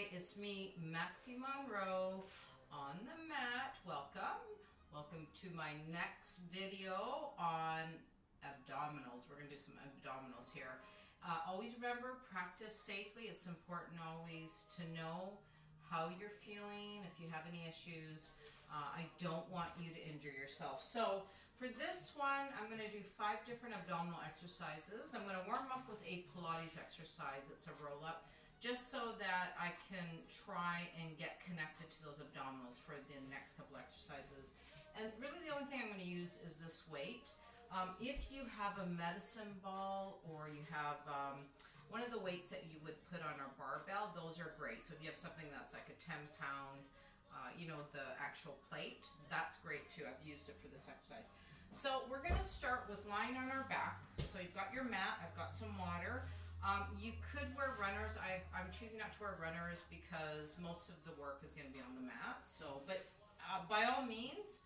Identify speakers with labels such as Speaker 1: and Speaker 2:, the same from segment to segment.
Speaker 1: Hi, it's me, Maxie Monroe, on the mat. Welcome to my next video on abdominals. We're going to do some abdominals here. Always remember, practice safely. It's important always to know how you're feeling, if you have any issues. I don't want you to injure yourself. So for this one, I'm going to do 5 different abdominal exercises. I'm going to warm up with a Pilates exercise. It's a roll-up, just so that I can try and get connected to those abdominals for the next couple exercises. And really the only thing I'm going to use is this weight. If you have a medicine ball or you have one of the weights that you would put on a barbell, those are great. So if you have something that's like a 10-pound, the actual plate, that's great too. I've used it for this exercise. So we're going to start with lying on our back. So you've got your mat, I've got some water. You could wear runners. I'm choosing not to wear runners because most of the work is going to be on the mat. So, but by all means,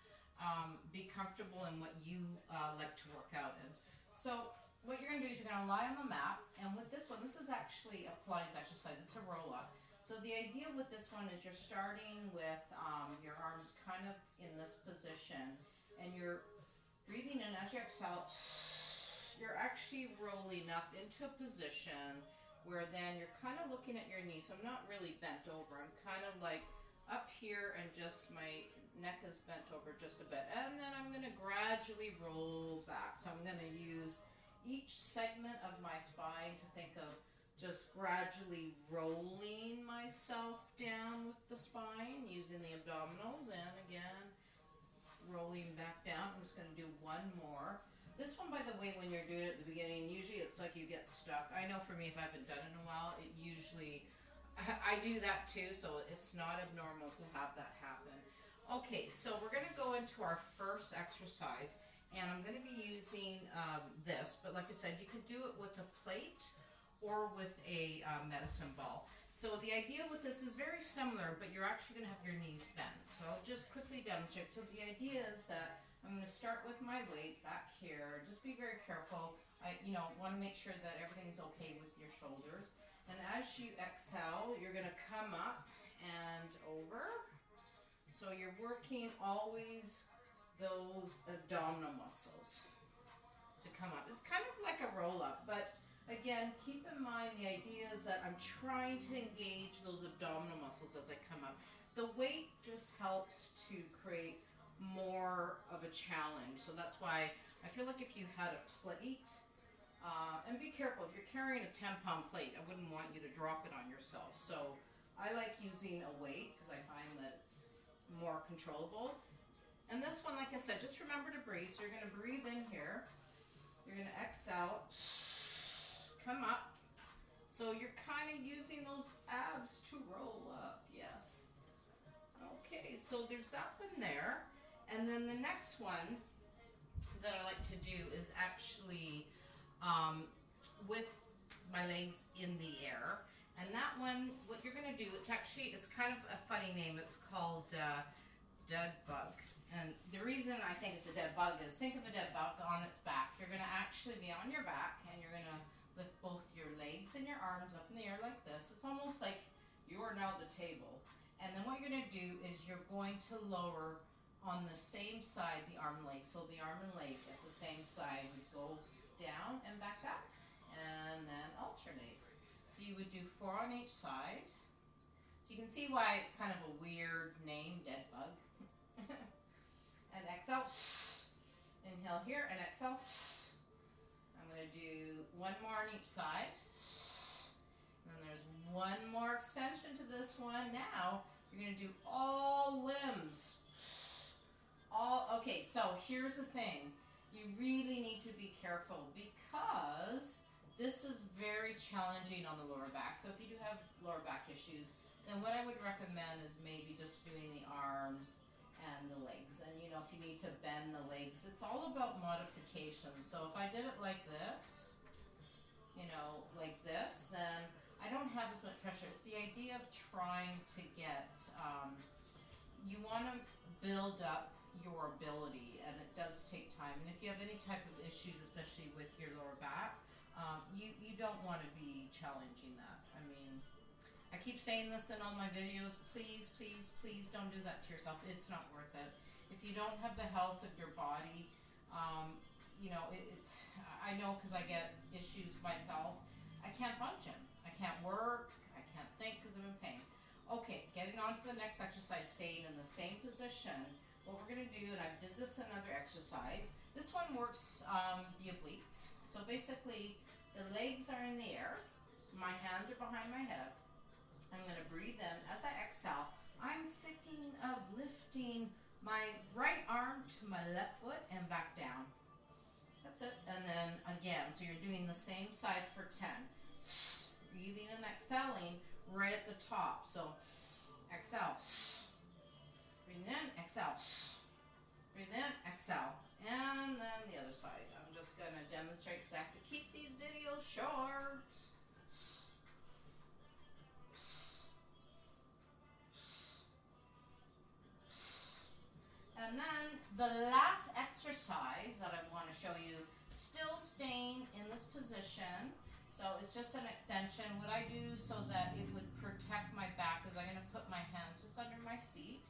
Speaker 1: be comfortable in what you like to work out in. So what you're going to do is you're going to lie on the mat, and with this one, this is actually a Pilates exercise. It's a roll-up. So the idea with this one is you're starting with your arms kind of in this position, and you're breathing in as you exhale. You're actually rolling up into a position where then you're kind of looking at your knees. So I'm not really bent over. I'm kind of like up here and just my neck is bent over just a bit. And then I'm going to gradually roll back. So I'm going to use each segment of my spine to think of just gradually rolling myself down with the spine using the abdominals. And again, rolling back down. I'm just going to do one more. This one, by the way, when you're doing it at the beginning, usually it's like you get stuck. I know for me, if I haven't done it in a while, it usually, I do that too, so it's not abnormal to have that happen. Okay, so we're going to go into our first exercise, and I'm going to be using this, but like I said, you could do it with a plate or with a medicine ball. So the idea with this is very similar, but you're actually going to have your knees bent. So I'll just quickly demonstrate. So the idea is that I'm going to start with my weight back here. Just be very careful. I want to make sure that everything's okay with your shoulders. And as you exhale, you're going to come up and over. So you're working always those abdominal muscles to come up. It's kind of like a roll-up, but again, keep in mind the idea is that I'm trying to engage those abdominal muscles as I come up. The weight just helps to create more of a challenge. So that's why I feel like if you had a plate, and be careful, if you're carrying a 10-pound plate, I wouldn't want you to drop it on yourself. So I like using a weight because I find that it's more controllable. And this one, like I said, just remember to breathe. So you're going to breathe in here. You're going to exhale. Come up. So you're kind of using those abs to roll up. Yes. Okay, so there's that one there. And then the next one that I like to do is actually with my legs in the air. And that one, what you're going to do, it's kind of a funny name. It's called dead bug. And the reason I think it's a dead bug is think of a dead bug on its back. You're going to actually be on your back, and you're going to lift both your legs and your arms up in the air like this. It's almost like you are now the table. And then what you're going to do is you're going to lower on the same side, the arm and leg. So the arm and leg at the same side would go down and back up, and then alternate. So you would do 4 on each side. So you can see why it's kind of a weird name, dead bug. And exhale. Inhale here and exhale. I'm going to do 1 more on each side. And then there's 1 more extension to this one. Now you're going to do all limbs. Okay, so here's the thing. You really need to be careful because this is very challenging on the lower back. So if you do have lower back issues, then what I would recommend is maybe just doing the arms and the legs. And if you need to bend the legs, it's all about modification. So if I did it like this, like this, then I don't have as much pressure. It's the idea of trying to get, you want to build up your ability, and it does take time. And if you have any type of issues, especially with your lower back, you don't want to be challenging that. I mean, I keep saying this in all my videos, please, please, please don't do that to yourself. It's not worth it. If you don't have the health of your body, you know, I know because I get issues myself. I can't function. I can't work. I can't think because I'm in pain. Okay, getting on to the next exercise, staying in the same position. What we're going to do, and I did this in another exercise, this one works the obliques. So basically, the legs are in the air. My hands are behind my head. I'm going to breathe in. As I exhale, I'm thinking of lifting my right arm to my left foot and back down. That's it. And then again, so you're doing the same side for 10. Breathing and exhaling right at the top. So exhale. Breathe in, exhale. Breathe in, exhale. And then the other side. I'm just going to demonstrate because I have to keep these videos short. And then the last exercise that I want to show you, still staying in this position. So it's just an extension. What I do so that it would protect my back is I'm going to put my hands just under my seat.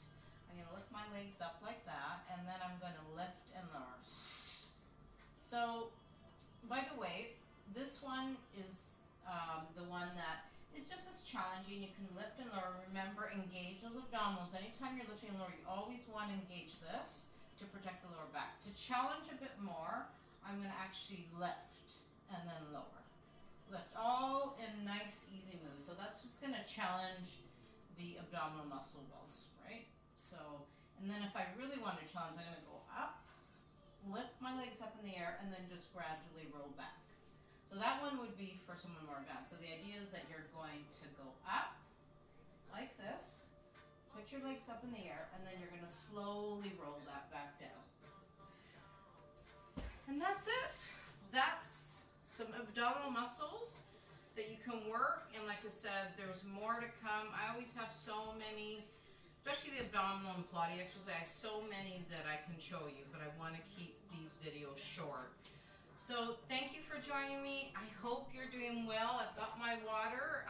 Speaker 1: I'm going to lift my legs up like that, and then I'm going to lift and lower. So, by the way, this one is the one that is just as challenging. You can lift and lower. Remember, engage those abdominals. Anytime you're lifting and lower, you always want to engage this to protect the lower back. To challenge a bit more, I'm going to actually lift and then lower. Lift, all in nice, easy moves. So that's just going to challenge the abdominal muscle wells, right? So, and then if I really want to challenge, I'm going to go up, lift my legs up in the air, and then just gradually roll back. So that one would be for someone more advanced. So the idea is that you're going to go up like this, put your legs up in the air, and then you're going to slowly roll that back down. And that's it. That's some abdominal muscles that you can work. And like I said, there's more to come. I always have so many, especially the abdominal and Pilates exercises. I have so many that I can show you, but I want to keep these videos short. So thank you for joining me. I hope you're doing well. I've got my water.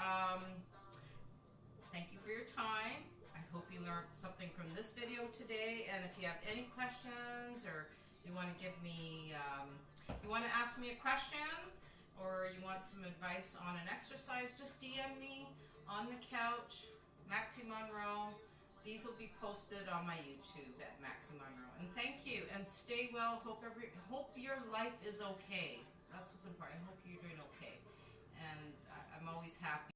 Speaker 1: Thank you for your time. I hope you learned something from this video today. And if you have any questions, or you want to give me, you want to ask me a question, or you want some advice on an exercise, just DM me on the couch, Maxie Monroe. These will be posted on my YouTube at Maxie Monroe. And thank you, and stay well. Hope your life is okay. That's what's important. I hope you're doing okay. And I'm always happy.